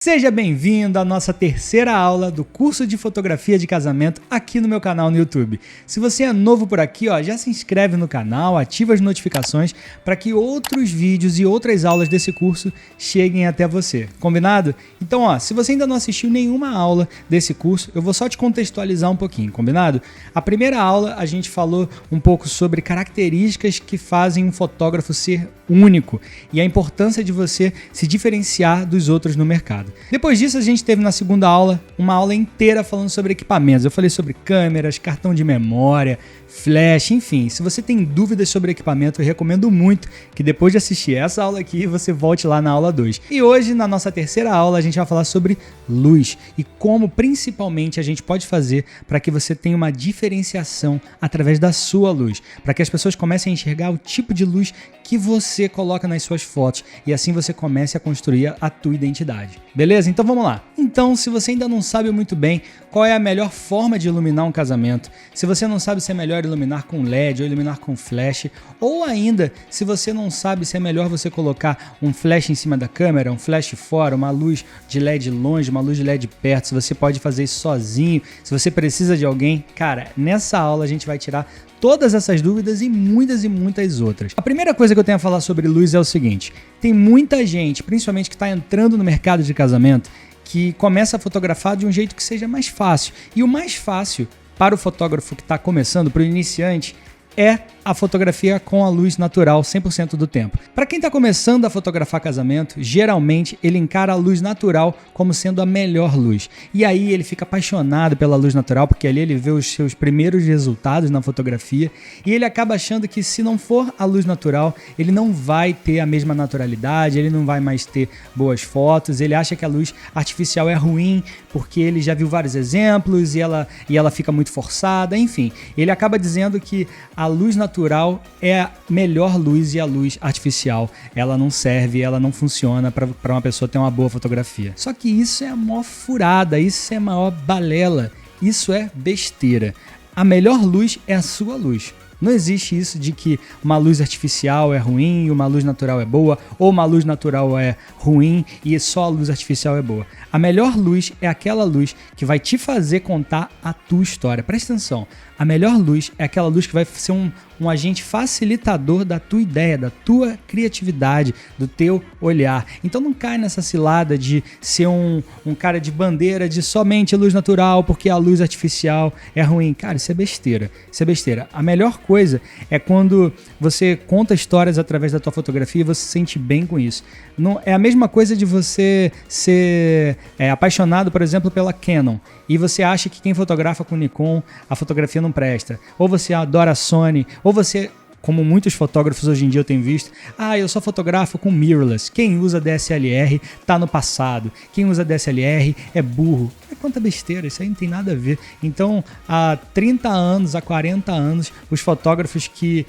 Seja bem-vindo à nossa terceira aula do curso de fotografia de casamento aqui no meu canal no YouTube. Se você é novo por aqui, já se inscreve no canal, ativa as notificações para que outros vídeos e outras aulas desse curso cheguem até você. Combinado? Então, se você ainda não assistiu nenhuma aula desse curso, eu vou só te contextualizar um pouquinho, combinado? A primeira aula a gente falou um pouco sobre características que fazem um fotógrafo ser único e a importância de você se diferenciar dos outros no mercado. Depois disso, a gente teve na segunda aula uma aula inteira falando sobre equipamentos. Eu falei sobre câmeras, cartão de memória, flash, enfim. Se você tem dúvidas sobre equipamento, eu recomendo muito que depois de assistir essa aula aqui, você volte lá na aula 2. E hoje, na nossa terceira aula, a gente vai falar sobre luz e como principalmente a gente pode fazer para que você tenha uma diferenciação através da sua luz, para que as pessoas comecem a enxergar o tipo de luz que você coloca nas suas fotos e assim você comece a construir a tua identidade. Beleza? Então vamos lá. Então, se você ainda não sabe muito bem qual é a melhor forma de iluminar um casamento, se você não sabe se é melhor iluminar com LED ou iluminar com flash, ou ainda se você não sabe se é melhor você colocar um flash em cima da câmera, um flash fora, uma luz de LED longe, uma luz de LED perto, se você pode fazer isso sozinho, se você precisa de alguém, cara, nessa aula a gente vai tirar todas essas dúvidas e muitas outras. A primeira coisa que eu tenho a falar sobre luz é o seguinte: tem muita gente, principalmente que está entrando no mercado de casamento, que começa a fotografar de um jeito que seja mais fácil. E o mais fácil para o fotógrafo que está começando, para o iniciante, é a fotografia com a luz natural 100% do tempo. Para quem está começando a fotografar casamento, geralmente ele encara a luz natural como sendo a melhor luz. E aí ele fica apaixonado pela luz natural, porque ali ele vê os seus primeiros resultados na fotografia e ele acaba achando que se não for a luz natural, ele não vai ter a mesma naturalidade, ele não vai mais ter boas fotos, ele acha que a luz artificial é ruim porque ele já viu vários exemplos e ela fica muito forçada, enfim. Ele acaba dizendo que a luz natural é a melhor luz e a luz artificial, ela não serve, ela não funciona para uma pessoa ter uma boa fotografia. Só que isso é a maior furada, isso é a maior balela, isso é besteira. A melhor luz é a sua luz. Não existe isso de que uma luz artificial é ruim, uma luz natural é boa, ou uma luz natural é ruim e só a luz artificial é boa. A melhor luz é aquela luz que vai te fazer contar a tua história. Presta atenção, a melhor luz é aquela luz que vai ser um agente facilitador da tua ideia, da tua criatividade, do teu olhar. Então não cai nessa cilada de ser um cara de bandeira de somente luz natural porque a luz artificial é ruim. Cara, isso é besteira. Isso é besteira. A melhor coisa é quando você conta histórias através da tua fotografia e você se sente bem com isso. Não, é a mesma coisa de você ser apaixonado, por exemplo, pela Canon e você acha que quem fotografa com Nikon, a fotografia não presta. Ou você adora a Sony, ou você, como muitos fotógrafos hoje em dia eu tenho visto, eu só fotografo com mirrorless. Quem usa DSLR tá no passado. Quem usa DSLR é burro. Quanta besteira, isso aí não tem nada a ver. Então, há 30 anos, há 40 anos, os fotógrafos que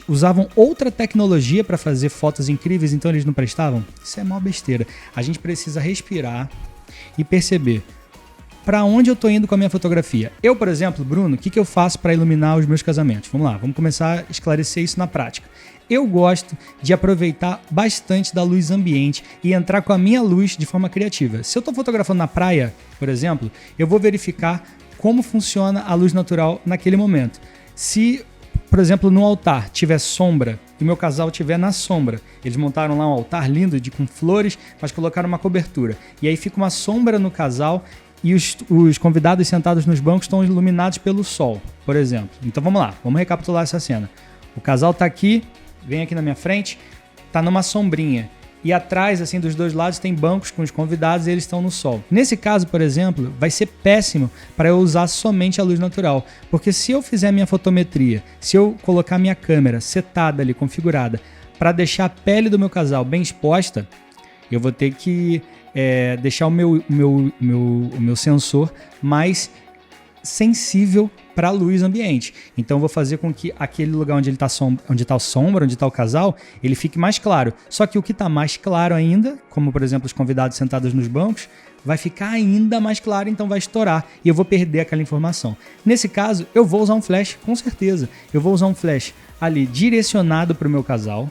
usavam outra tecnologia para fazer fotos incríveis, então eles não prestavam? Isso é mó besteira. A gente precisa respirar e perceber para onde eu estou indo com a minha fotografia. Eu, por exemplo, Bruno, o que eu faço para iluminar os meus casamentos? Vamos lá, vamos começar a esclarecer isso na prática. Eu gosto de aproveitar bastante da luz ambiente e entrar com a minha luz de forma criativa. Se eu estou fotografando na praia, por exemplo, eu vou verificar como funciona a luz natural naquele momento. Se, por exemplo, no altar tiver sombra e meu casal estiver na sombra, eles montaram lá um altar lindo com flores, mas colocaram uma cobertura. E aí fica uma sombra no casal e os convidados sentados nos bancos estão iluminados pelo sol, por exemplo. Então vamos lá, vamos recapitular essa cena. O casal está aqui, vem aqui na minha frente, está numa sombrinha. E atrás, assim, dos dois lados, tem bancos com os convidados e eles estão no sol. Nesse caso, por exemplo, vai ser péssimo para eu usar somente a luz natural. Porque se eu fizer minha fotometria, se eu colocar minha câmera setada ali, configurada, para deixar a pele do meu casal bem exposta, eu vou ter que deixar o meu sensor mais sensível para a luz ambiente. Então eu vou fazer com que aquele lugar onde está a sombra, onde está o casal, ele fique mais claro. Só que o que está mais claro ainda, como por exemplo os convidados sentados nos bancos, vai ficar ainda mais claro, então vai estourar e eu vou perder aquela informação. Nesse caso, eu vou usar um flash, com certeza. Eu vou usar um flash ali direcionado para o meu casal.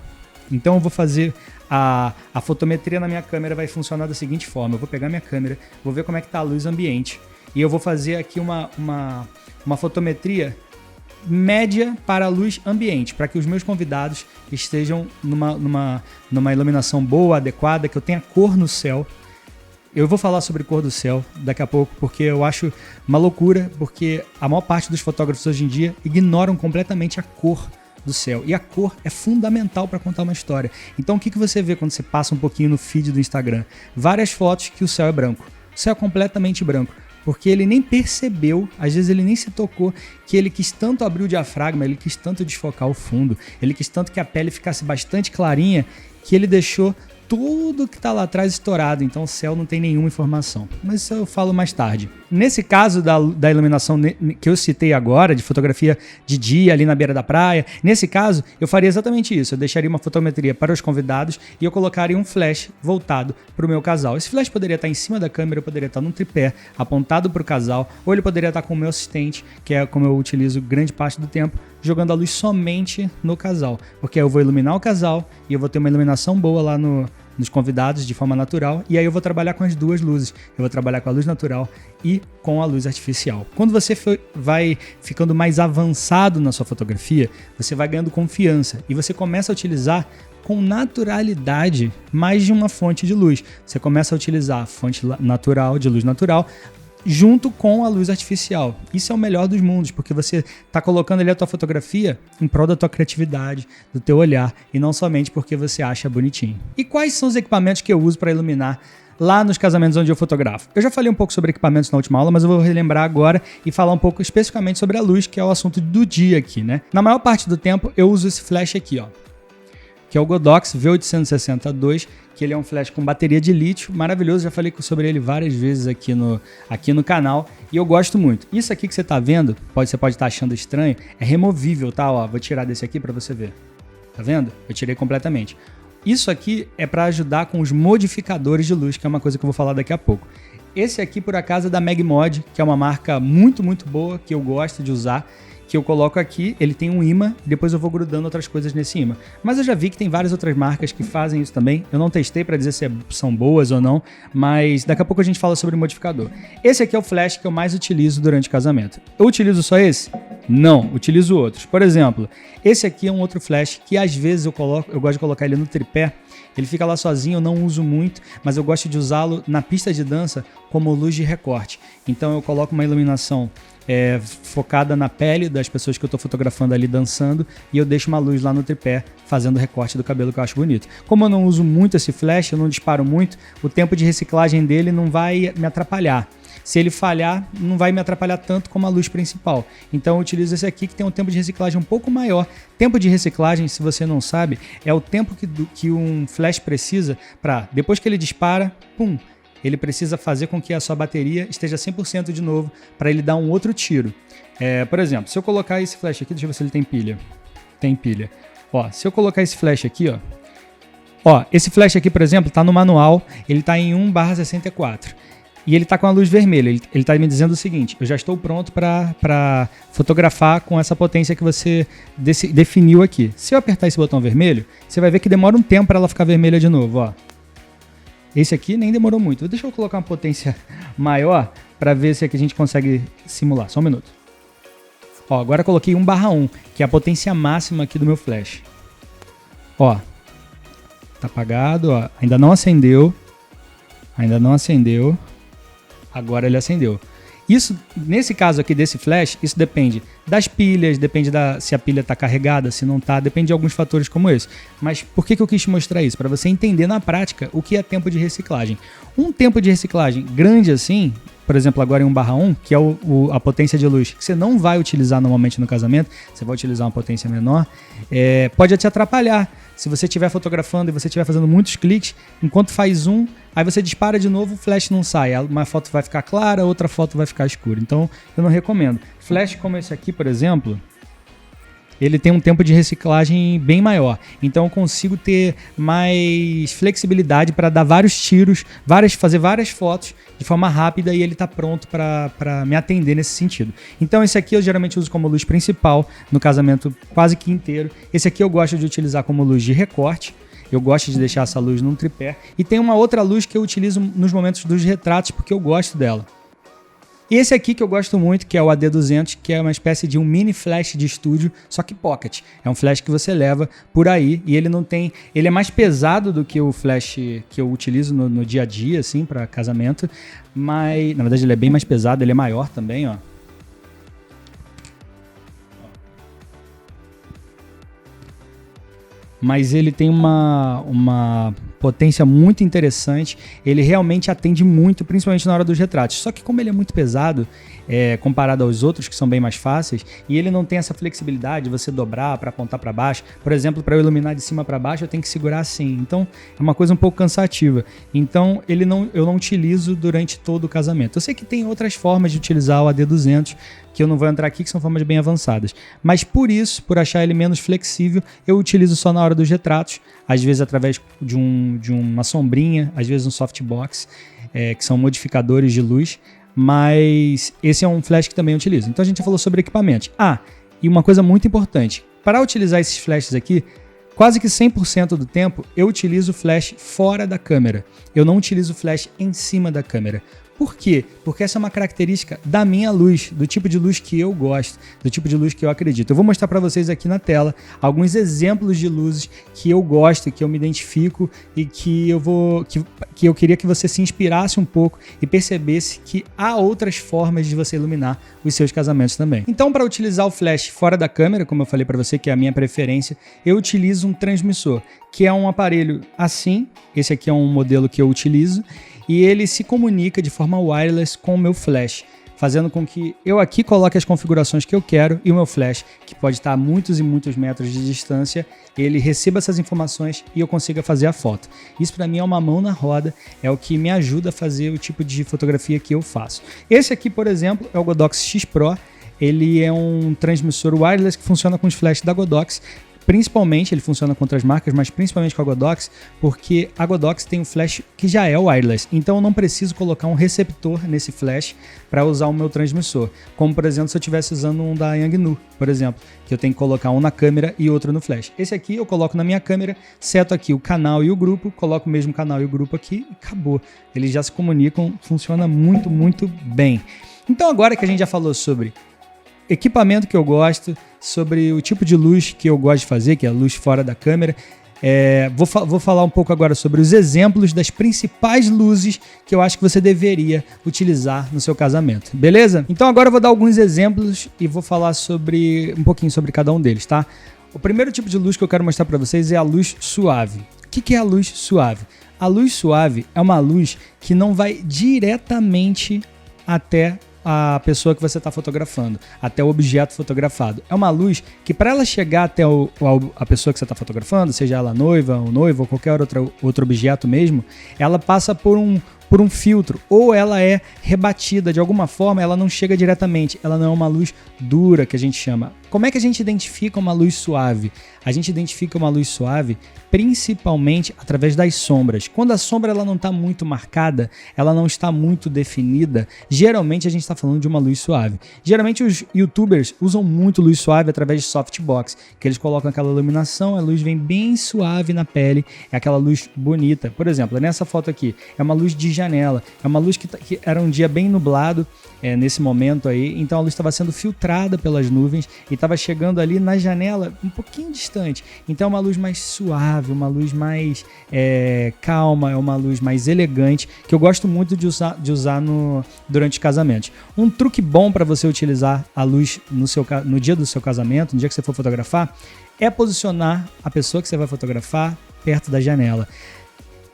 Então eu vou fazer a fotometria na minha câmera vai funcionar da seguinte forma. Eu vou pegar minha câmera, vou ver como é que está a luz ambiente e eu vou fazer aqui uma fotometria média para a luz ambiente, para que os meus convidados estejam numa iluminação boa, adequada, que eu tenha cor no céu. Eu vou falar sobre cor do céu daqui a pouco, porque eu acho uma loucura, porque a maior parte dos fotógrafos hoje em dia ignoram completamente a cor do céu. E a cor é fundamental para contar uma história. Então o que você vê quando você passa um pouquinho no feed do Instagram? Várias fotos que o céu é branco. O céu é completamente branco. Porque ele nem percebeu, às vezes ele nem se tocou, que ele quis tanto abrir o diafragma, ele quis tanto desfocar o fundo, ele quis tanto que a pele ficasse bastante clarinha, que ele deixou tudo que está lá atrás estourado, então o céu não tem nenhuma informação. Mas isso eu falo mais tarde. Nesse caso da iluminação que eu citei agora, de fotografia de dia ali na beira da praia, nesse caso eu faria exatamente isso. Eu deixaria uma fotometria para os convidados e eu colocaria um flash voltado para o meu casal. Esse flash poderia estar em cima da câmera, poderia estar num tripé apontado para o casal, ou ele poderia estar com o meu assistente, que é como eu utilizo grande parte do tempo, jogando a luz somente no casal, porque eu vou iluminar o casal e eu vou ter uma iluminação boa lá nos convidados de forma natural, e aí eu vou trabalhar com as duas luzes. Eu vou trabalhar com a luz natural e com a luz artificial. Quando você vai ficando mais avançado na sua fotografia, você vai ganhando confiança e você começa a utilizar com naturalidade mais de uma fonte de luz. Você começa a utilizar a fonte natural, de luz natural, junto com a luz artificial. Isso é o melhor dos mundos, porque você está colocando ali a tua fotografia em prol da tua criatividade, do teu olhar, e não somente porque você acha bonitinho. E quais são os equipamentos que eu uso para iluminar lá nos casamentos onde eu fotografo? Eu já falei um pouco sobre equipamentos na última aula, mas eu vou relembrar agora e falar um pouco especificamente sobre a luz, que é o assunto do dia aqui, né? Na maior parte do tempo eu uso esse flash aqui, ó, que é o Godox V860-2, que ele é um flash com bateria de lítio, maravilhoso, já falei sobre ele várias vezes aqui no canal, e eu gosto muito. Isso aqui que você está vendo, você pode estar achando estranho, é removível, tá? Ó, vou tirar desse aqui para você ver. Tá vendo? Eu tirei completamente. Isso aqui é para ajudar com os modificadores de luz, que é uma coisa que eu vou falar daqui a pouco. Esse aqui, por acaso, é da Megmod, que é uma marca muito, muito boa, que eu gosto de usar, que eu coloco aqui, ele tem um imã, depois eu vou grudando outras coisas nesse imã. Mas eu já vi que tem várias outras marcas que fazem isso também. Eu não testei para dizer se são boas ou não, mas daqui a pouco a gente fala sobre modificador. Esse aqui é o flash que eu mais utilizo durante o casamento. Eu utilizo só esse? Não, utilizo outros. Por exemplo, esse aqui é um outro flash que às vezes eu gosto de colocar ele no tripé. Ele fica lá sozinho, eu não uso muito, mas eu gosto de usá-lo na pista de dança como luz de recorte. Então eu coloco uma iluminação focada na pele das pessoas que eu estou fotografando ali dançando, e eu deixo uma luz lá no tripé fazendo recorte do cabelo, que eu acho bonito. Como eu não uso muito esse flash, eu não disparo muito, o tempo de reciclagem dele não vai me atrapalhar. Se ele falhar, não vai me atrapalhar tanto como a luz principal. Então eu utilizo esse aqui, que tem um tempo de reciclagem um pouco maior. Tempo de reciclagem, se você não sabe, é o tempo que um flash precisa para, depois que ele dispara, pum, ele precisa fazer com que a sua bateria esteja 100% de novo para ele dar um outro tiro. Por exemplo, se eu colocar esse flash aqui, deixa eu ver se ele tem pilha. Tem pilha. Ó, se eu colocar esse flash aqui, ó, esse flash aqui, por exemplo, está no manual, ele está em 1/64. E ele está com a luz vermelha, ele está me dizendo o seguinte: eu já estou pronto para fotografar com essa potência que você definiu aqui. Se eu apertar esse botão vermelho, você vai ver que demora um tempo para ela ficar vermelha de novo, ó. Esse aqui nem demorou muito. Deixa eu colocar uma potência maior para ver se aqui a gente consegue simular. Só um minuto. Ó, agora eu coloquei 1/1, que é a potência máxima aqui do meu flash. Ó, tá apagado, ó. Ainda não acendeu. Agora ele acendeu. Isso, nesse caso aqui desse flash, isso depende das pilhas, depende se a pilha está carregada, se não está, depende de alguns fatores como esse. Mas por que eu quis te mostrar isso? Para você entender na prática o que é tempo de reciclagem. Um tempo de reciclagem grande assim, por exemplo, agora em 1/1, que é a potência de luz que você não vai utilizar normalmente no casamento, você vai utilizar uma potência menor, pode te atrapalhar. Se você estiver fotografando e você estiver fazendo muitos cliques, enquanto faz aí você dispara de novo, o flash não sai. Uma foto vai ficar clara, outra foto vai ficar escura. Então, eu não recomendo. Flash como esse aqui, por exemplo, ele tem um tempo de reciclagem bem maior. Então eu consigo ter mais flexibilidade para dar vários tiros, fazer várias fotos de forma rápida, e ele está pronto para me atender nesse sentido. Então esse aqui eu geralmente uso como luz principal no casamento quase que inteiro. Esse aqui eu gosto de utilizar como luz de recorte. Eu gosto de deixar essa luz num tripé. E tem uma outra luz que eu utilizo nos momentos dos retratos, porque eu gosto dela. Esse aqui que eu gosto muito, que é o AD200, que é uma espécie de um mini flash de estúdio, só que pocket. É um flash que você leva por aí e ele não tem... Ele é mais pesado do que o flash que eu utilizo no dia a dia, assim, para casamento. Mas, na verdade, ele é bem mais pesado, ele é maior também, ó. Mas ele tem uma potência muito interessante, ele realmente atende muito, principalmente na hora dos retratos. Só que como ele é muito pesado, comparado aos outros que são bem mais fáceis, e ele não tem essa flexibilidade de você dobrar para apontar para baixo. Por exemplo, para eu iluminar de cima para baixo, eu tenho que segurar assim. Então, é uma coisa um pouco cansativa. Então, eu não utilizo durante todo o casamento. Eu sei que tem outras formas de utilizar o AD200, que eu não vou entrar aqui, que são formas bem avançadas. Mas por isso, por achar ele menos flexível, eu utilizo só na hora dos retratos, às vezes através de uma sombrinha, às vezes um softbox, que são modificadores de luz, mas esse é um flash que também eu utilizo. Então a gente já falou sobre equipamentos. E uma coisa muito importante, para utilizar esses flashes aqui, quase que 100% do tempo eu utilizo o flash fora da câmera. Eu não utilizo o flash em cima da câmera. Por quê? Porque essa é uma característica da minha luz, do tipo de luz que eu gosto, do tipo de luz que eu acredito. Eu vou mostrar para vocês aqui na tela alguns exemplos de luzes que eu gosto, que eu me identifico e que eu queria que você se inspirasse um pouco e percebesse que há outras formas de você iluminar os seus casamentos também. Então, para utilizar o flash fora da câmera, como eu falei para você, que é a minha preferência, eu utilizo um transmissor, que é um aparelho assim. Esse aqui é um modelo que eu utilizo. E ele se comunica de forma wireless com o meu flash, fazendo com que eu aqui coloque as configurações que eu quero e o meu flash, que pode estar a muitos e muitos metros de distância, ele receba essas informações e eu consiga fazer a foto. Isso para mim é uma mão na roda, é o que me ajuda a fazer o tipo de fotografia que eu faço. Esse aqui, por exemplo, é o Godox X Pro. Ele é um transmissor wireless que funciona com os flashes da Godox. Principalmente, ele funciona com outras marcas, mas principalmente com a Godox, porque a Godox tem um flash que já é wireless, então eu não preciso colocar um receptor nesse flash para usar o meu transmissor, como por exemplo se eu estivesse usando um da Yangnu, por exemplo, que eu tenho que colocar um na câmera e outro no flash. Esse aqui eu coloco na minha câmera, seto aqui o canal e o grupo, coloco o mesmo canal e o grupo aqui e acabou. Eles já se comunicam, funciona muito, muito bem. Então agora que a gente já falou sobre equipamento que eu gosto, sobre o tipo de luz que eu gosto de fazer, que é a luz fora da câmera, vou falar um pouco agora sobre os exemplos das principais luzes que eu acho que você deveria utilizar no seu casamento, beleza? Então agora eu vou dar alguns exemplos e vou falar um pouquinho sobre cada um deles, tá? O primeiro tipo de luz que eu quero mostrar para vocês é a luz suave. O que é a luz suave? A luz suave é uma luz que não vai diretamente até a pessoa que você está fotografando, até o objeto fotografado. É uma luz que, para ela chegar até a pessoa que você está fotografando, seja ela noiva ou noivo ou qualquer outro objeto mesmo, ela passa por um filtro, ou ela é rebatida de alguma forma, ela não chega diretamente, ela não é uma luz dura, que a gente chama. Como é que a gente identifica uma luz suave? A gente identifica uma luz suave principalmente através das sombras. Quando a sombra ela não está muito marcada, ela não está muito definida, geralmente a gente está falando de uma luz suave. Geralmente os youtubers usam muito luz suave através de softbox, que eles colocam aquela iluminação, a luz vem bem suave na pele, é aquela luz bonita. Por exemplo, nessa foto aqui, é uma luz de janela, é uma luz que era um dia bem nublado, nesse momento aí, então a luz estava sendo filtrada pelas nuvens e estava chegando ali na janela um pouquinho distante, então é uma luz mais suave, uma luz mais calma, é uma luz mais elegante, que eu gosto muito de usar durante os casamentos. Um truque bom para você utilizar a luz no dia do seu casamento, no dia que você for fotografar, é posicionar a pessoa que você vai fotografar perto da janela.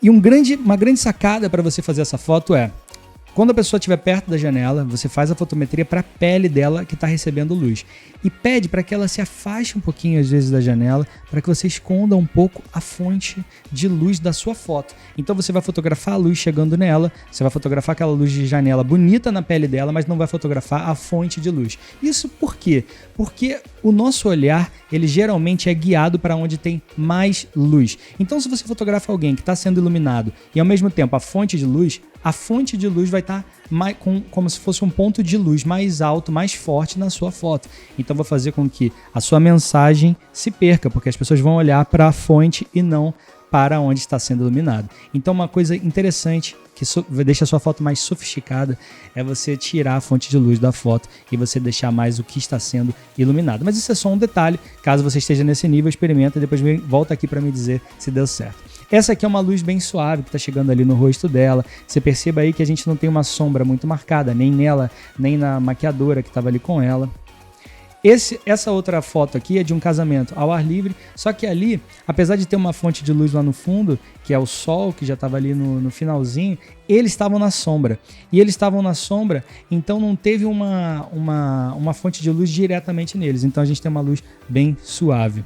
E uma grande sacada para você fazer essa foto é: quando a pessoa estiver perto da janela, você faz a fotometria para a pele dela que está recebendo luz. E pede para que ela se afaste um pouquinho, às vezes, da janela, para que você esconda um pouco a fonte de luz da sua foto. Então você vai fotografar a luz chegando nela, você vai fotografar aquela luz de janela bonita na pele dela, mas não vai fotografar a fonte de luz. Isso por quê? Porque o nosso olhar, ele geralmente é guiado para onde tem mais luz. Então se você fotografa alguém que está sendo iluminado e ao mesmo tempo a fonte de luz vai estar como se fosse um ponto de luz mais alto, mais forte na sua foto. Então vai fazer com que a sua mensagem se perca, porque as pessoas vão olhar para a fonte e não para onde está sendo iluminado. Então uma coisa interessante que deixa a sua foto mais sofisticada é você tirar a fonte de luz da foto e você deixar mais o que está sendo iluminado. Mas isso é só um detalhe, caso você esteja nesse nível, experimenta e depois volta aqui para me dizer se deu certo. Essa aqui é uma luz bem suave que está chegando ali no rosto dela. Você perceba aí que a gente não tem uma sombra muito marcada, nem nela, nem na maquiadora que estava ali com ela. Essa outra foto aqui é de um casamento ao ar livre, só que ali, apesar de ter uma fonte de luz lá no fundo, que é o sol, que já estava ali no finalzinho, eles estavam na sombra. E eles estavam na sombra, então não teve uma fonte de luz diretamente neles. Então a gente tem uma luz bem suave.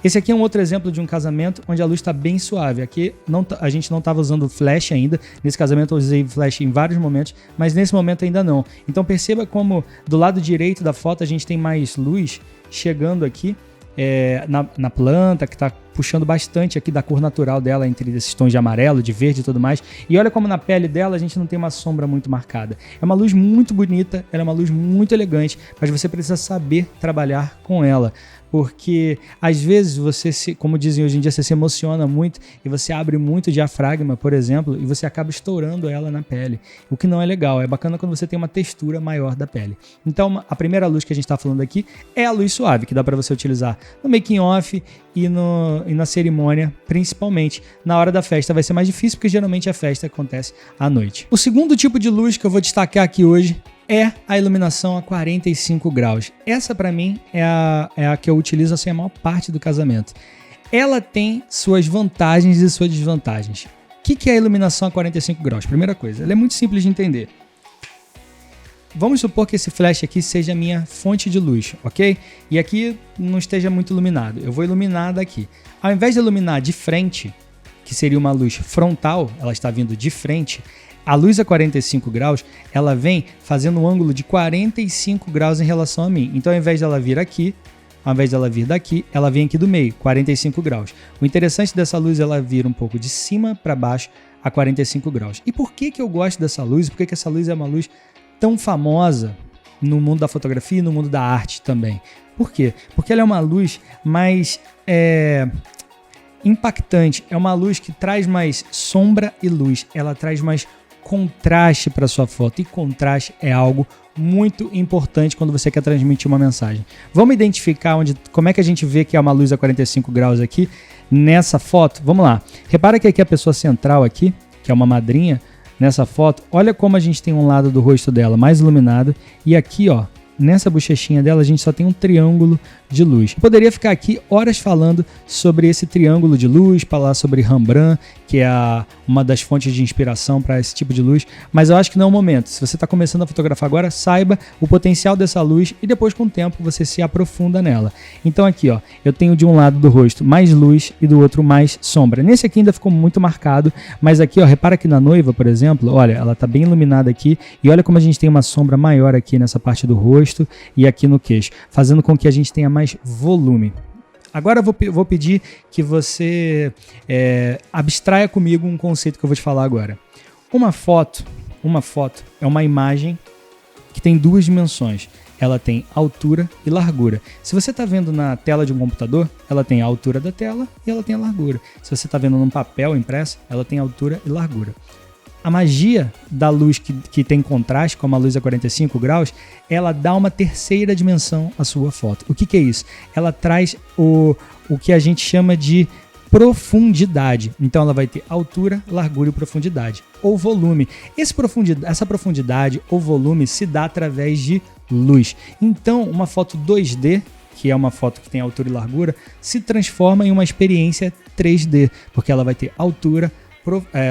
Esse aqui é um outro exemplo de um casamento onde a luz está bem suave. Aqui a gente não estava usando flash ainda. Nesse casamento eu usei flash em vários momentos, mas nesse momento ainda não. Então perceba como do lado direito da foto a gente tem mais luz chegando aqui na planta, que está puxando bastante aqui da cor natural dela, entre esses tons de amarelo, de verde e tudo mais. E olha como na pele dela a gente não tem uma sombra muito marcada. É uma luz muito bonita, ela é uma luz muito elegante, mas você precisa saber trabalhar com ela. Porque às vezes você, como dizem hoje em dia, você se emociona muito e você abre muito o diafragma, por exemplo, e você acaba estourando ela na pele. O que não é legal, é bacana quando você tem uma textura maior da pele. Então a primeira luz que a gente está falando aqui é a luz suave, que dá para você utilizar no making off e na cerimônia, principalmente. Na hora da festa vai ser mais difícil, porque geralmente a festa acontece à noite. O segundo tipo de luz que eu vou destacar aqui hoje é a iluminação a 45 graus. Essa para mim é a que eu utilizo assim, a maior parte do casamento. Ela tem suas vantagens e suas desvantagens. O que é a iluminação a 45 graus? Primeira coisa, ela é muito simples de entender. Vamos supor que esse flash aqui seja a minha fonte de luz, ok? E aqui não esteja muito iluminado. Eu vou iluminar daqui. Ao invés de iluminar de frente, que seria uma luz frontal, ela está vindo de frente, a luz a 45 graus, ela vem fazendo um ângulo de 45 graus em relação a mim. Então, ao invés dela vir aqui, ao invés dela vir daqui, ela vem aqui do meio, 45 graus. O interessante dessa luz é ela vir um pouco de cima para baixo a 45 graus. E por que eu gosto dessa luz? Por que essa luz é uma luz tão famosa no mundo da fotografia e no mundo da arte também? Por quê? Porque ela é uma luz mais impactante. É uma luz que traz mais sombra e luz. Ela traz mais contraste para sua foto, e contraste é algo muito importante quando você quer transmitir uma mensagem. Vamos identificar como é que a gente vê que é uma luz a 45 graus aqui nessa foto? Vamos lá. Repara que aqui a pessoa central aqui, que é uma madrinha, nessa foto, olha como a gente tem um lado do rosto dela mais iluminado e aqui, ó, nessa bochechinha dela a gente só tem um triângulo de luz. Eu poderia ficar aqui horas falando sobre esse triângulo de luz, falar sobre Rembrandt, que é uma das fontes de inspiração para esse tipo de luz, mas eu acho que não é o momento. Se você está começando a fotografar agora, saiba o potencial dessa luz e depois com o tempo você se aprofunda nela. Então aqui, ó, eu tenho de um lado do rosto mais luz e do outro mais sombra. Nesse aqui ainda ficou muito marcado, mas aqui, ó, repara que na noiva, por exemplo, olha, ela está bem iluminada aqui e olha como a gente tem uma sombra maior aqui nessa parte do rosto e aqui no queixo, fazendo com que a gente tenha mais volume. Agora eu vou pedir que você abstraia comigo um conceito que eu vou te falar agora. Uma foto é uma imagem que tem duas dimensões. Ela tem altura e largura. Se você está vendo na tela de um computador, ela tem a altura da tela e ela tem a largura. Se você está vendo num papel impresso, ela tem altura e largura. A magia da luz que tem contraste, como a luz a 45 graus, ela dá uma terceira dimensão à sua foto. O que é isso? Ela traz o que a gente chama de profundidade. Então ela vai ter altura, largura e profundidade. Ou volume. Essa profundidade ou volume se dá através de luz. Então uma foto 2D, que é uma foto que tem altura e largura, se transforma em uma experiência 3D, porque ela vai ter altura,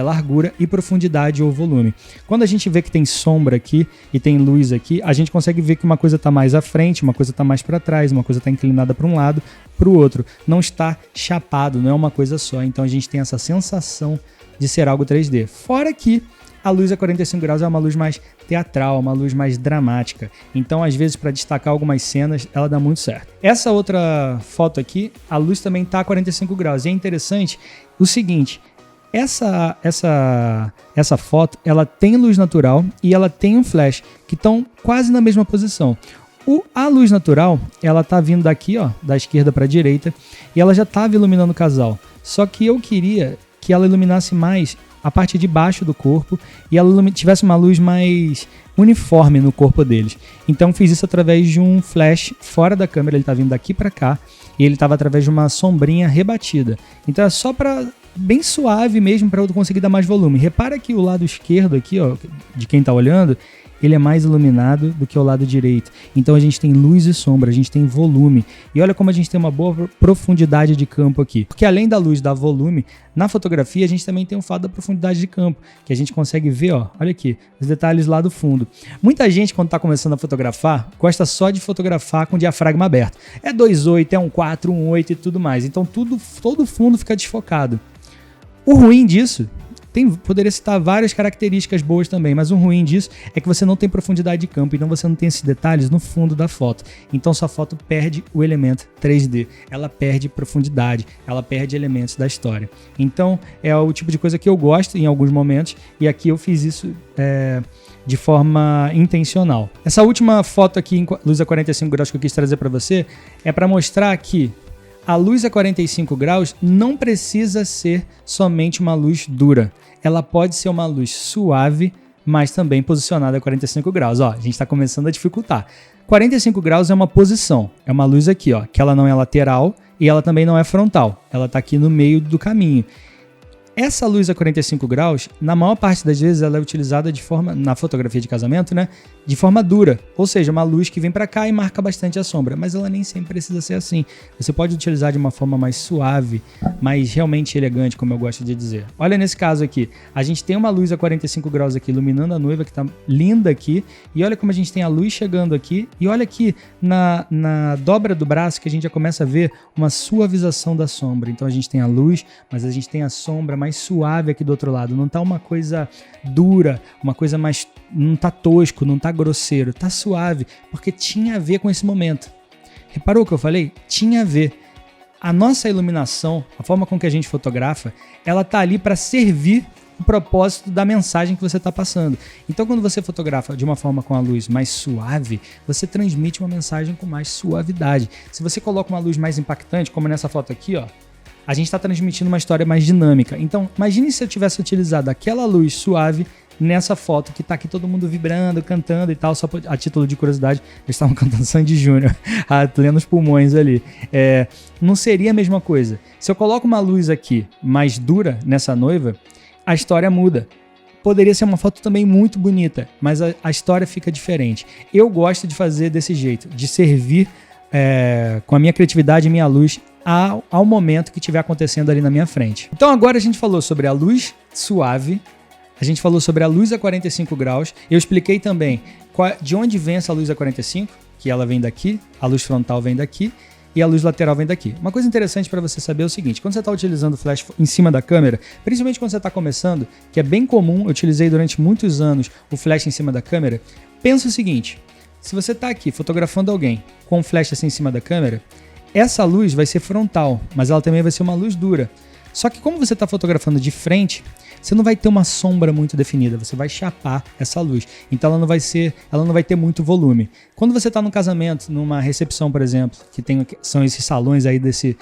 largura e profundidade ou volume. Quando a gente vê que tem sombra aqui e tem luz aqui, a gente consegue ver que uma coisa está mais à frente, uma coisa está mais para trás, uma coisa está inclinada para um lado, para o outro. Não está chapado, não é uma coisa só. Então a gente tem essa sensação de ser algo 3D. Fora que a luz a 45 graus é uma luz mais teatral, uma luz mais dramática. Então, às vezes, para destacar algumas cenas, ela dá muito certo. Essa outra foto aqui, a luz também está a 45 graus. E é interessante o seguinte: essa foto, ela tem luz natural e ela tem um flash, que estão quase na mesma posição. A luz natural, ela tá vindo daqui, ó, da esquerda para a direita, e ela já estava iluminando o casal. Só que eu queria que ela iluminasse mais a parte de baixo do corpo e ela tivesse uma luz mais uniforme no corpo deles. Então fiz isso através de um flash fora da câmera, ele tá vindo daqui para cá e ele tava através de uma sombrinha rebatida. Então é só para bem suave mesmo para eu conseguir dar mais volume. Repara que o lado esquerdo aqui, ó, de quem tá olhando, ele é mais iluminado do que o lado direito. Então a gente tem luz e sombra, a gente tem volume. E olha como a gente tem uma boa profundidade de campo aqui. Porque além da luz dar volume, na fotografia a gente também tem o fato da profundidade de campo, que a gente consegue ver, ó, olha aqui, os detalhes lá do fundo. Muita gente, quando está começando a fotografar, gosta só de fotografar com o diafragma aberto. É 2.8, é 1.4, 1.8 e tudo mais. Então todo o fundo fica desfocado. O ruim disso... Poderia citar várias características boas também, mas o ruim disso é que você não tem profundidade de campo, então você não tem esses detalhes no fundo da foto. Então sua foto perde o elemento 3D, ela perde profundidade, ela perde elementos da história. Então é o tipo de coisa que eu gosto em alguns momentos, e aqui eu fiz isso de forma intencional. Essa última foto aqui em luz a 45 graus que eu quis trazer para você é para mostrar que a luz a 45 graus não precisa ser somente uma luz dura. Ela pode ser uma luz suave, mas também posicionada a 45 graus. Ó, a gente está começando a dificultar. 45 graus é uma posição. É uma luz aqui, ó, que ela não é lateral e ela também não é frontal. Ela está aqui no meio do caminho. Essa luz a 45 graus, na maior parte das vezes, ela é utilizada na fotografia de casamento, né? De forma dura, ou seja, uma luz que vem para cá e marca bastante a sombra, mas ela nem sempre precisa ser assim. Você pode utilizar de uma forma mais suave, mas realmente elegante, como eu gosto de dizer. Olha nesse caso aqui, a gente tem uma luz a 45 graus aqui iluminando a noiva, que tá linda aqui, e olha como a gente tem a luz chegando aqui, e olha aqui na dobra do braço que a gente já começa a ver uma suavização da sombra. Então a gente tem a luz, mas a gente tem a sombra mais suave aqui do outro lado, não tá uma coisa dura, uma coisa mais, não tá tosco, não tá grosseiro, tá suave, porque tinha a ver com esse momento. Reparou o que eu falei? Tinha a ver. A nossa iluminação, a forma com que a gente fotografa, ela tá ali para servir o propósito da mensagem que você está passando. Então, quando você fotografa de uma forma com a luz mais suave, você transmite uma mensagem com mais suavidade. Se você coloca uma luz mais impactante, como nessa foto aqui, ó, a gente está transmitindo uma história mais dinâmica. Então, imagine se eu tivesse utilizado aquela luz suave nessa foto que tá aqui todo mundo vibrando, cantando e tal, só a título de curiosidade, eles estavam cantando Sandy Júnior, a plenos pulmões ali. Não seria a mesma coisa. Se eu coloco uma luz aqui mais dura nessa noiva, a história muda. Poderia ser uma foto também muito bonita, mas a história fica diferente. Eu gosto de fazer desse jeito, de servir com a minha criatividade e minha luz ao momento que estiver acontecendo ali na minha frente. Então agora a gente falou sobre a luz suave, a gente falou sobre a luz a 45 graus, eu expliquei também de onde vem essa luz a 45, que ela vem daqui, a luz frontal vem daqui e a luz lateral vem daqui. Uma coisa interessante para você saber é o seguinte, quando você está utilizando o flash em cima da câmera, principalmente quando você está começando, que é bem comum, eu utilizei durante muitos anos o flash em cima da câmera, pensa o seguinte, se você está aqui fotografando alguém com um flash assim em cima da câmera, essa luz vai ser frontal, mas ela também vai ser uma luz dura. Só que como você está fotografando de frente, você não vai ter uma sombra muito definida, você vai chapar essa luz. Então ela não vai ter muito volume. Quando você está num casamento, numa recepção, por exemplo, são esses salões aí desse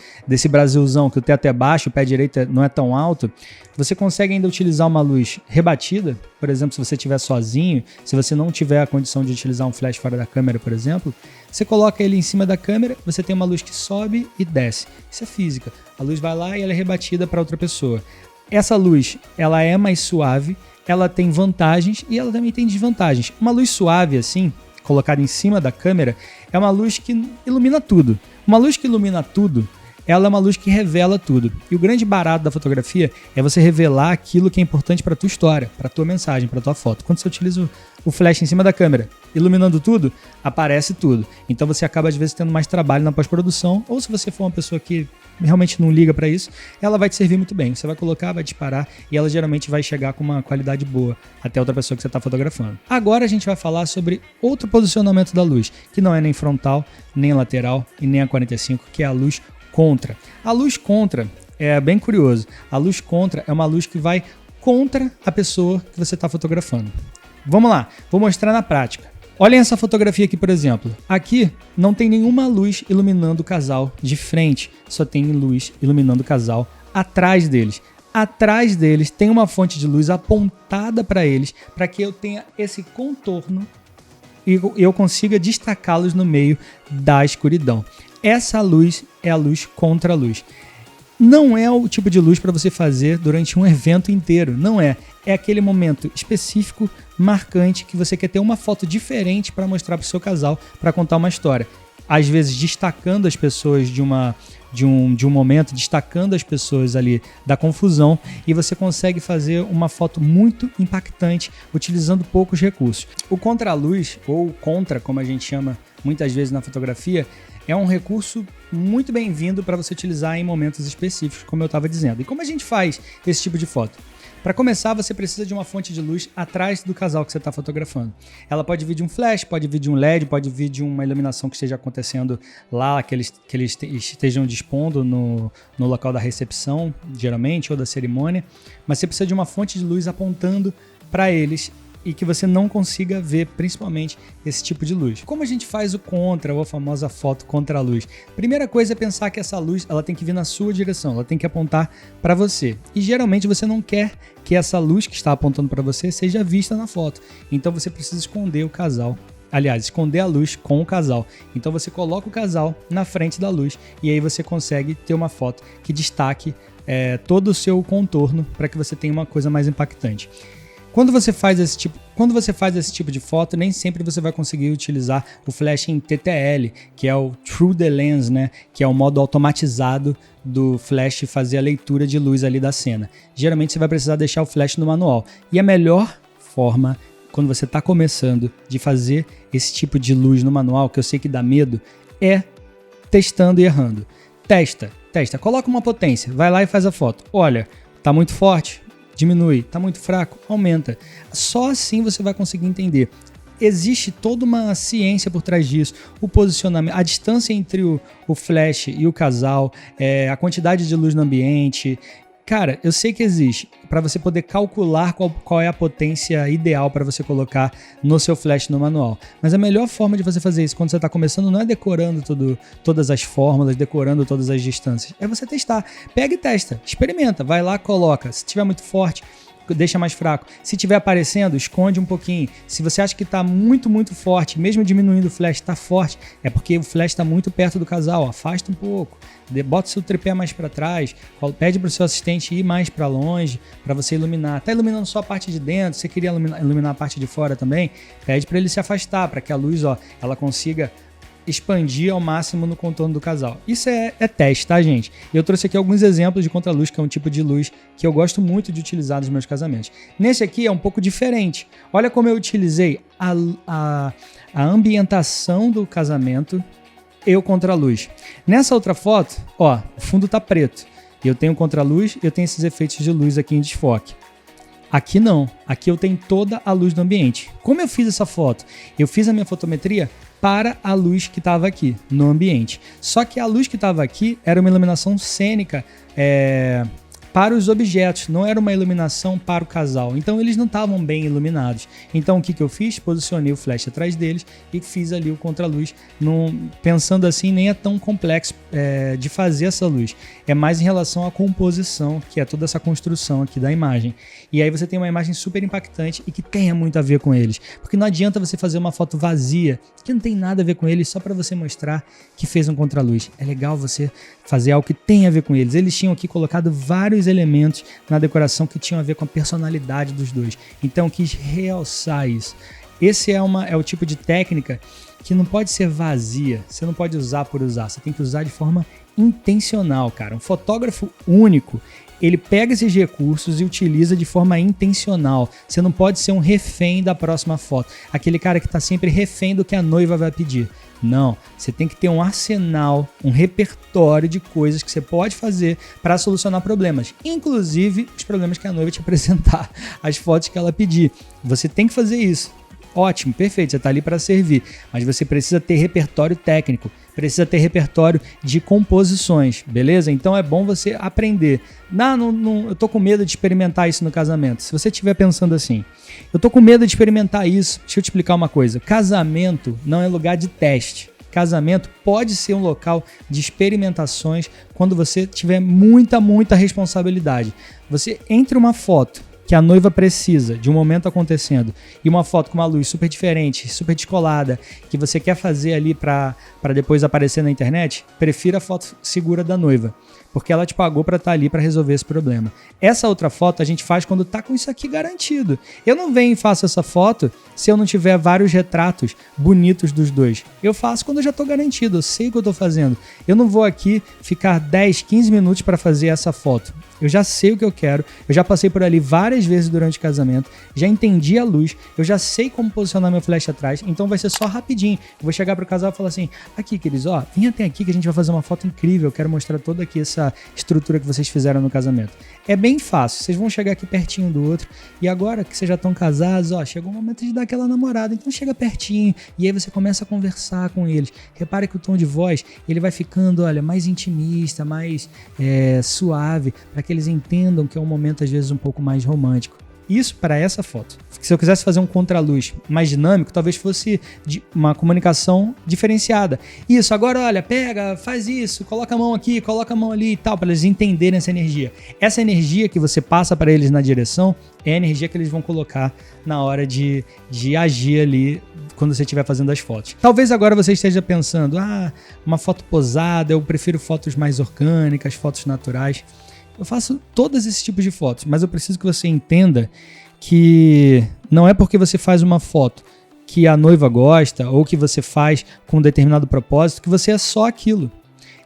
Brasilzão, que o teto é baixo, o pé direito não é tão alto, você consegue ainda utilizar uma luz rebatida, por exemplo, se você estiver sozinho, se você não tiver a condição de utilizar um flash fora da câmera, por exemplo, você coloca ele em cima da câmera, você tem uma luz que sobe e desce. Isso é física. A luz vai lá e ela é rebatida para outra pessoa. Essa luz, ela é mais suave, ela tem vantagens e ela também tem desvantagens. Uma luz suave assim, colocada em cima da câmera, é uma luz que ilumina tudo. Uma luz que ilumina tudo, ela é uma luz que revela tudo. E o grande barato da fotografia é você revelar aquilo que é importante para a tua história, para a tua mensagem, para a tua foto. Quando você utiliza o flash em cima da câmera, iluminando tudo, aparece tudo. Então você acaba às vezes tendo mais trabalho na pós-produção, ou se você for uma pessoa que realmente não liga para isso, ela vai te servir muito bem. Você vai colocar, vai disparar e ela geralmente vai chegar com uma qualidade boa até outra pessoa que você está fotografando. Agora a gente vai falar sobre outro posicionamento da luz, que não é nem frontal, nem lateral e nem a 45, que é a luz contra. A luz contra é bem curioso. A luz contra é uma luz que vai contra a pessoa que você está fotografando. Vamos lá, vou mostrar na prática. Olhem essa fotografia aqui, por exemplo. Aqui não tem nenhuma luz iluminando o casal de frente, só tem luz iluminando o casal atrás deles. Atrás deles tem uma fonte de luz apontada para eles, para que eu tenha esse contorno e eu consiga destacá-los no meio da escuridão. Essa luz é a luz contra a luz. Não é o tipo de luz para você fazer durante um evento inteiro, não é. É aquele momento específico, marcante, que você quer ter uma foto diferente para mostrar para o seu casal, para contar uma história. Às vezes destacando as pessoas de um momento, destacando as pessoas ali da confusão, e você consegue fazer uma foto muito impactante utilizando poucos recursos. O contraluz, ou contra, como a gente chama muitas vezes na fotografia, é um recurso muito bem-vindo para você utilizar em momentos específicos, como eu estava dizendo. E como a gente faz esse tipo de foto? Para começar, você precisa de uma fonte de luz atrás do casal que você está fotografando. Ela pode vir de um flash, pode vir de um LED, pode vir de uma iluminação que esteja acontecendo lá, que eles estejam dispondo no local da recepção, geralmente, ou da cerimônia. Mas você precisa de uma fonte de luz apontando para eles e que você não consiga ver, principalmente, esse tipo de luz. Como a gente faz o contra, ou a famosa foto contra a luz? Primeira coisa é pensar que essa luz ela tem que vir na sua direção, ela tem que apontar para você. E geralmente você não quer que essa luz que está apontando para você seja vista na foto. Então você precisa esconder o casal. Aliás, esconder a luz com o casal. Então você coloca o casal na frente da luz e aí você consegue ter uma foto que destaque todo o seu contorno para que você tenha uma coisa mais impactante. Quando você faz esse tipo de foto, nem sempre você vai conseguir utilizar o flash em TTL, que é o Through the Lens, né? Que é o modo automatizado do flash fazer a leitura de luz ali da cena. Geralmente você vai precisar deixar o flash no manual. E a melhor forma, quando você está começando, de fazer esse tipo de luz no manual, que eu sei que dá medo, é testando e errando. Testa, coloca uma potência, vai lá e faz a foto. Olha, tá muito forte? Diminui, tá muito fraco, aumenta. Só assim você vai conseguir entender. Existe toda uma ciência por trás disso, o posicionamento, a distância entre o flash e o casal, a quantidade de luz no ambiente. Cara, eu sei que existe, para você poder calcular qual é a potência ideal para você colocar no seu flash no manual. Mas a melhor forma de você fazer isso quando você está começando não é decorando todas as fórmulas, decorando todas as distâncias. É você testar. Pega e testa, experimenta, vai lá, coloca. Se tiver muito forte, deixa mais fraco. Se estiver aparecendo, esconde um pouquinho. Se você acha que está muito, muito forte, mesmo diminuindo o flash, está forte, é porque o flash está muito perto do casal. Afasta um pouco. Bota o seu tripé mais para trás, pede para o seu assistente ir mais para longe para você iluminar. Está iluminando só a parte de dentro, você queria iluminar a parte de fora também, pede para ele se afastar, para que a luz ela consiga expandir ao máximo no contorno do casal. Isso é teste, tá, gente? Eu trouxe aqui alguns exemplos de contraluz, que é um tipo de luz que eu gosto muito de utilizar nos meus casamentos. Nesse aqui é um pouco diferente. Olha como eu utilizei a ambientação do casamento e o contraluz. Nessa outra foto, o fundo tá preto. Eu tenho contraluz, eu tenho esses efeitos de luz aqui em desfoque. Aqui não. Aqui eu tenho toda a luz do ambiente. Como eu fiz essa foto? Eu fiz a minha fotometria para a luz que estava aqui no ambiente. Só que a luz que estava aqui era uma iluminação cênica para os objetos, não era uma iluminação para o casal. Então eles não estavam bem iluminados. Então o que eu fiz? Posicionei o flash atrás deles e fiz ali o contraluz. Pensando assim, nem é tão complexo de fazer essa luz. É mais em relação à composição, que é toda essa construção aqui da imagem. E aí você tem uma imagem super impactante e que tenha muito a ver com eles. Porque não adianta você fazer uma foto vazia, que não tem nada a ver com eles, só para você mostrar que fez um contraluz. É legal você fazer algo que tenha a ver com eles. Eles tinham aqui colocado vários elementos na decoração que tinham a ver com a personalidade dos dois. Então eu quis realçar isso. Esse é o tipo de técnica que não pode ser vazia. Você não pode usar por usar. Você tem que usar de forma intencional, cara. Um fotógrafo único, ele pega esses recursos e utiliza de forma intencional. Você não pode ser um refém da próxima foto. Aquele cara que está sempre refém do que a noiva vai pedir. Não, você tem que ter um arsenal, um repertório de coisas que você pode fazer para solucionar problemas, inclusive os problemas que a noiva te apresentar, as fotos que ela pedir. Você tem que fazer isso. Ótimo, perfeito, você está ali para servir, mas você precisa ter repertório técnico, precisa ter repertório de composições, beleza? Então é bom você aprender. Não, eu tô com medo de experimentar isso no casamento. Se você estiver pensando assim, eu tô com medo de experimentar isso, deixa eu te explicar uma coisa. Casamento não é lugar de teste. casamento pode ser um local de experimentações quando você tiver muita responsabilidade. Você, entre uma foto que a noiva precisa de um momento acontecendo e uma foto com uma luz super diferente, super descolada, que você quer fazer ali para depois aparecer na internet, prefira a foto segura da noiva, porque ela te pagou para estar ali para resolver esse problema. Essa outra foto a gente faz quando tá com isso aqui garantido. Eu não venho e faço essa foto se eu não tiver vários retratos bonitos dos dois. Eu faço quando eu já tô garantido, eu sei o que eu tô fazendo. Eu não vou aqui ficar 10, 15 minutos para fazer essa foto. Eu já sei o que eu quero, eu já passei por ali várias vezes durante o casamento, já entendi a luz, eu já sei como posicionar meu flash atrás, então vai ser só rapidinho. Eu vou chegar pro casal e falar assim, aqui queridos, ó, vem até aqui que a gente vai fazer uma foto incrível, eu quero mostrar toda aqui essa estrutura que vocês fizeram no casamento. É bem fácil, vocês vão chegar aqui pertinho do outro, e agora que vocês já estão casados, ó, chegou o momento de dar aquela namorada, então chega pertinho, e aí você começa a conversar com eles. Repare que o tom de voz, ele vai ficando, olha, mais intimista, mais suave, para que eles entendam que é um momento às vezes um pouco mais romântico. Isso para essa foto. Se eu quisesse fazer um contraluz mais dinâmico, talvez fosse uma comunicação diferenciada. Isso, agora olha, pega, faz isso, coloca a mão aqui, coloca a mão ali e tal, para eles entenderem essa energia. Essa energia que você passa para eles na direção é a energia que eles vão colocar na hora de agir ali quando você estiver fazendo as fotos. Talvez agora você esteja pensando, uma foto posada, eu prefiro fotos mais orgânicas, fotos naturais. Eu faço todos esses tipos de fotos, mas eu preciso que você entenda que não é porque você faz uma foto que a noiva gosta ou que você faz com um determinado propósito que você é só aquilo.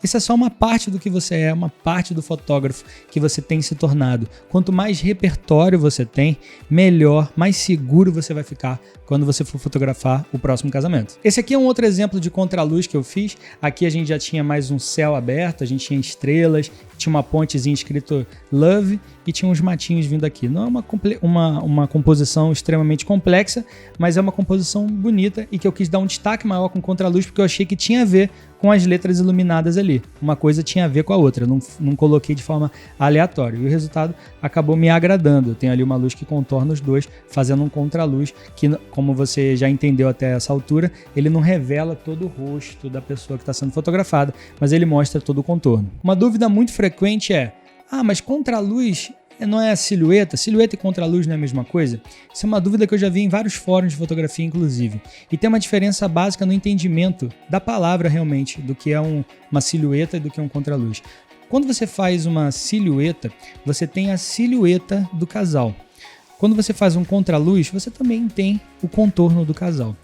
Isso é só uma parte do que você é, uma parte do fotógrafo que você tem se tornado. Quanto mais repertório você tem, melhor, mais seguro você vai ficar quando você for fotografar o próximo casamento. Esse aqui é um outro exemplo de contraluz que eu fiz. Aqui a gente já tinha mais um céu aberto, a gente tinha estrelas, tinha uma pontezinha escrito Love e tinha uns matinhos vindo aqui. Não é uma composição extremamente complexa, mas é uma composição bonita e que eu quis dar um destaque maior com contraluz porque eu achei que tinha a ver com as letras iluminadas ali. Uma coisa tinha a ver com a outra, não coloquei de forma aleatória. E o resultado acabou me agradando. Eu tenho ali uma luz que contorna os dois, fazendo um contraluz que, como você já entendeu até essa altura, ele não revela todo o rosto da pessoa que está sendo fotografada, mas ele mostra todo o contorno. Uma dúvida muito frequente é, mas contraluz não é silhueta? Silhueta e contraluz não é a mesma coisa? Isso é uma dúvida que eu já vi em vários fóruns de fotografia, inclusive. E tem uma diferença básica no entendimento da palavra realmente, do que é uma silhueta e do que é um contraluz. Quando você faz uma silhueta, você tem a silhueta do casal. Quando você faz um contraluz, você também tem o contorno do casal.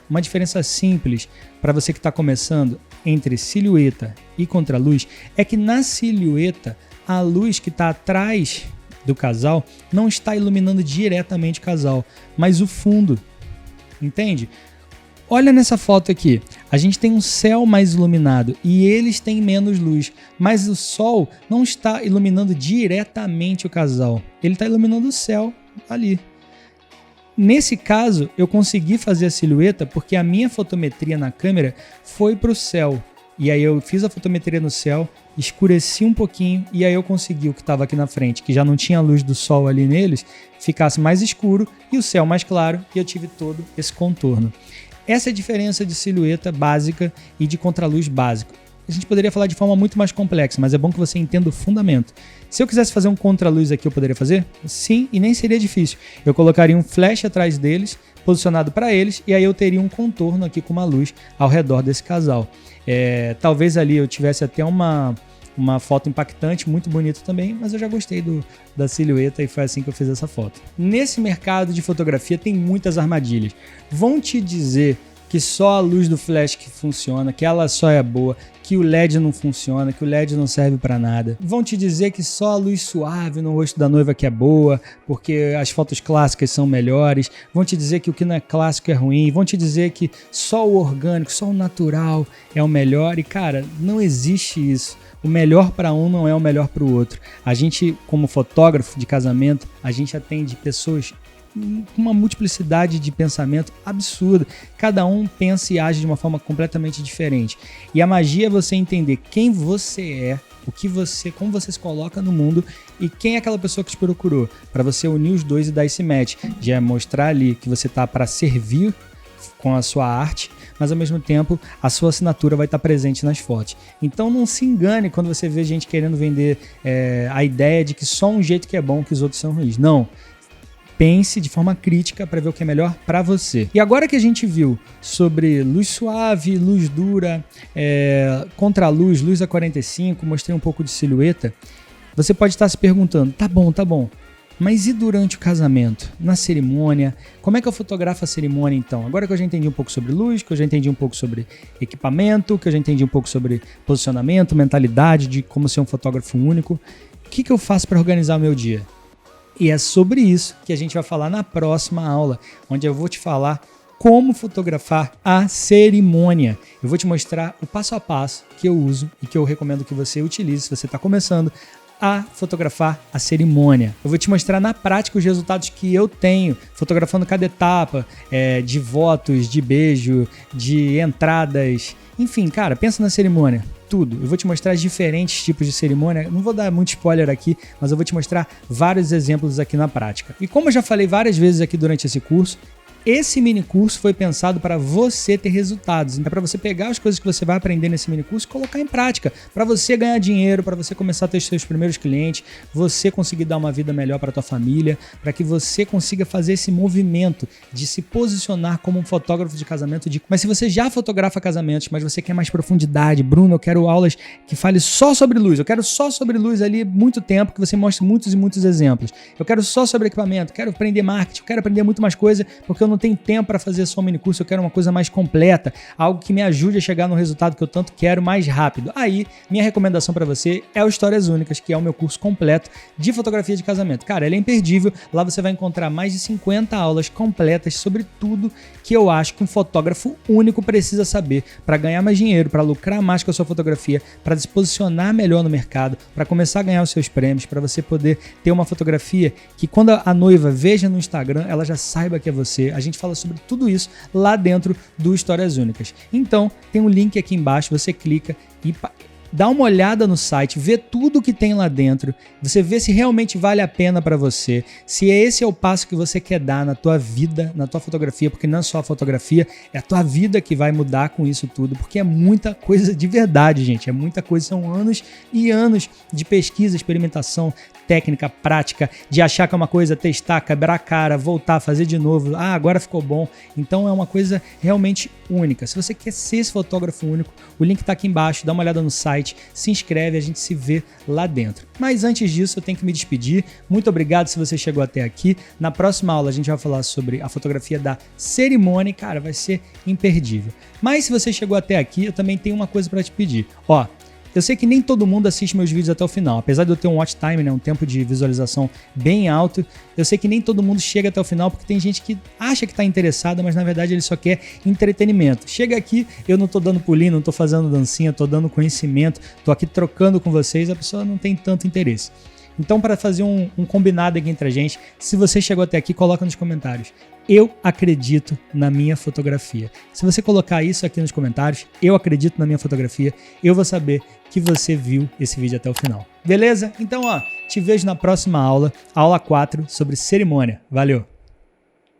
Uma diferença simples para você que está começando entre silhueta e contraluz é que na silhueta a luz que está atrás do casal não está iluminando diretamente o casal, mas o fundo, entende? Olha nessa foto aqui, a gente tem um céu mais iluminado e eles têm menos luz, mas o sol não está iluminando diretamente o casal, ele está iluminando o céu ali. Nesse caso, eu consegui fazer a silhueta porque a minha fotometria na câmera foi para o céu. E aí eu fiz a fotometria no céu, escureci um pouquinho e aí eu consegui o que estava aqui na frente, que já não tinha luz do sol ali neles, ficasse mais escuro e o céu mais claro e eu tive todo esse contorno. Essa é a diferença de silhueta básica e de contraluz básico. A gente poderia falar de forma muito mais complexa, mas é bom que você entenda o fundamento. Se eu quisesse fazer um contraluz aqui, eu poderia fazer? Sim, e nem seria difícil. Eu colocaria um flash atrás deles, posicionado para eles, e aí eu teria um contorno aqui com uma luz ao redor desse casal. Talvez ali eu tivesse até uma foto impactante, muito bonita também, mas eu já gostei da silhueta e foi assim que eu fiz essa foto. Nesse mercado de fotografia tem muitas armadilhas. Vão te dizer que só a luz do flash que funciona, que ela só é boa, que o LED não funciona, que o LED não serve para nada. Vão te dizer que só a luz suave no rosto da noiva que é boa, porque as fotos clássicas são melhores. Vão te dizer que o que não é clássico é ruim. Vão te dizer que só o orgânico, só o natural é o melhor. E cara, não existe isso. O melhor para um não é o melhor para o outro. A gente, como fotógrafo de casamento, a gente atende pessoas com uma multiplicidade de pensamento absurda. Cada um pensa e age de uma forma completamente diferente. E a magia é você entender quem você é, como você se coloca no mundo e quem é aquela pessoa que te procurou, para você unir os dois e dar esse match. Já é mostrar ali que você tá para servir com a sua arte, mas ao mesmo tempo a sua assinatura vai estar presente nas fotos. Então não se engane quando você vê gente querendo vender a ideia de que só um jeito que é bom, que os outros são ruins. Não. Pense de forma crítica para ver o que é melhor para você. E agora que a gente viu sobre luz suave, luz dura, contraluz, luz a 45, mostrei um pouco de silhueta, você pode estar se perguntando, tá bom, mas e durante o casamento, na cerimônia, como é que eu fotografo a cerimônia então? Agora que eu já entendi um pouco sobre luz, que eu já entendi um pouco sobre equipamento, que eu já entendi um pouco sobre posicionamento, mentalidade de como ser um fotógrafo único, o que eu faço para organizar o meu dia? E é sobre isso que a gente vai falar na próxima aula, onde eu vou te falar como fotografar a cerimônia. Eu vou te mostrar o passo a passo que eu uso e que eu recomendo que você utilize se você está começando a fotografar a cerimônia. Eu vou te mostrar na prática os resultados que eu tenho, fotografando cada etapa, de votos, de beijo, de entradas, enfim, cara, pensa na cerimônia. Tudo. Eu vou te mostrar diferentes tipos de cerimônia. Não vou dar muito spoiler aqui, mas eu vou te mostrar vários exemplos aqui na prática. E como eu já falei várias vezes aqui durante esse curso, esse mini curso foi pensado para você ter resultados. É para você pegar as coisas que você vai aprender nesse mini curso e colocar em prática. Para você ganhar dinheiro, para você começar a ter os seus primeiros clientes, você conseguir dar uma vida melhor para tua família, para que você consiga fazer esse movimento de se posicionar como um fotógrafo de casamento. Mas se você já fotografa casamentos, mas você quer mais profundidade, Bruno, eu quero aulas que fale só sobre luz. Eu quero só sobre luz ali muito tempo, que você mostre muitos e muitos exemplos. Eu quero só sobre equipamento, quero aprender marketing, quero aprender muito mais coisa, porque eu não tenho tempo para fazer só um mini curso, eu quero uma coisa mais completa, algo que me ajude a chegar no resultado que eu tanto quero mais rápido. Aí, minha recomendação para você é o Histórias Únicas, que é o meu curso completo de fotografia de casamento. Cara, ele é imperdível, lá você vai encontrar mais de 50 aulas completas sobre tudo que eu acho que um fotógrafo único precisa saber para ganhar mais dinheiro, para lucrar mais com a sua fotografia, para se posicionar melhor no mercado, para começar a ganhar os seus prêmios, para você poder ter uma fotografia que quando a noiva veja no Instagram, ela já saiba que é você. A gente fala sobre tudo isso lá dentro do Histórias Únicas. Então, tem um link aqui embaixo, você clica e dá uma olhada no site, vê tudo que tem lá dentro, você vê se realmente vale a pena para você, se esse é o passo que você quer dar na tua vida, na tua fotografia, porque não é só a fotografia, é a tua vida que vai mudar com isso tudo, porque é muita coisa de verdade, gente, é muita coisa, são anos e anos de pesquisa, experimentação, técnica, prática, de achar que é uma coisa, testar, quebrar a cara, voltar, fazer de novo, agora ficou bom. Então é uma coisa realmente única. Se você quer ser esse fotógrafo único, o link tá aqui embaixo, dá uma olhada no site, se inscreve, a gente se vê lá dentro. Mas antes disso, eu tenho que me despedir. Muito obrigado se você chegou até aqui. Na próxima aula a gente vai falar sobre a fotografia da cerimônia, cara, vai ser imperdível. Mas se você chegou até aqui, eu também tenho uma coisa para te pedir. Eu sei que nem todo mundo assiste meus vídeos até o final, apesar de eu ter um watch time, né, um tempo de visualização bem alto, eu sei que nem todo mundo chega até o final, porque tem gente que acha que está interessada, mas na verdade ele só quer entretenimento. Chega aqui, eu não tô dando pulinho, não tô fazendo dancinha, tô dando conhecimento, tô aqui trocando com vocês, a pessoa não tem tanto interesse. Então, para fazer um combinado aqui entre a gente, se você chegou até aqui, coloca nos comentários. Eu acredito na minha fotografia. Se você colocar isso aqui nos comentários, eu acredito na minha fotografia, eu vou saber que você viu esse vídeo até o final. Beleza? Então, te vejo na próxima aula, aula 4 sobre cerimônia. Valeu!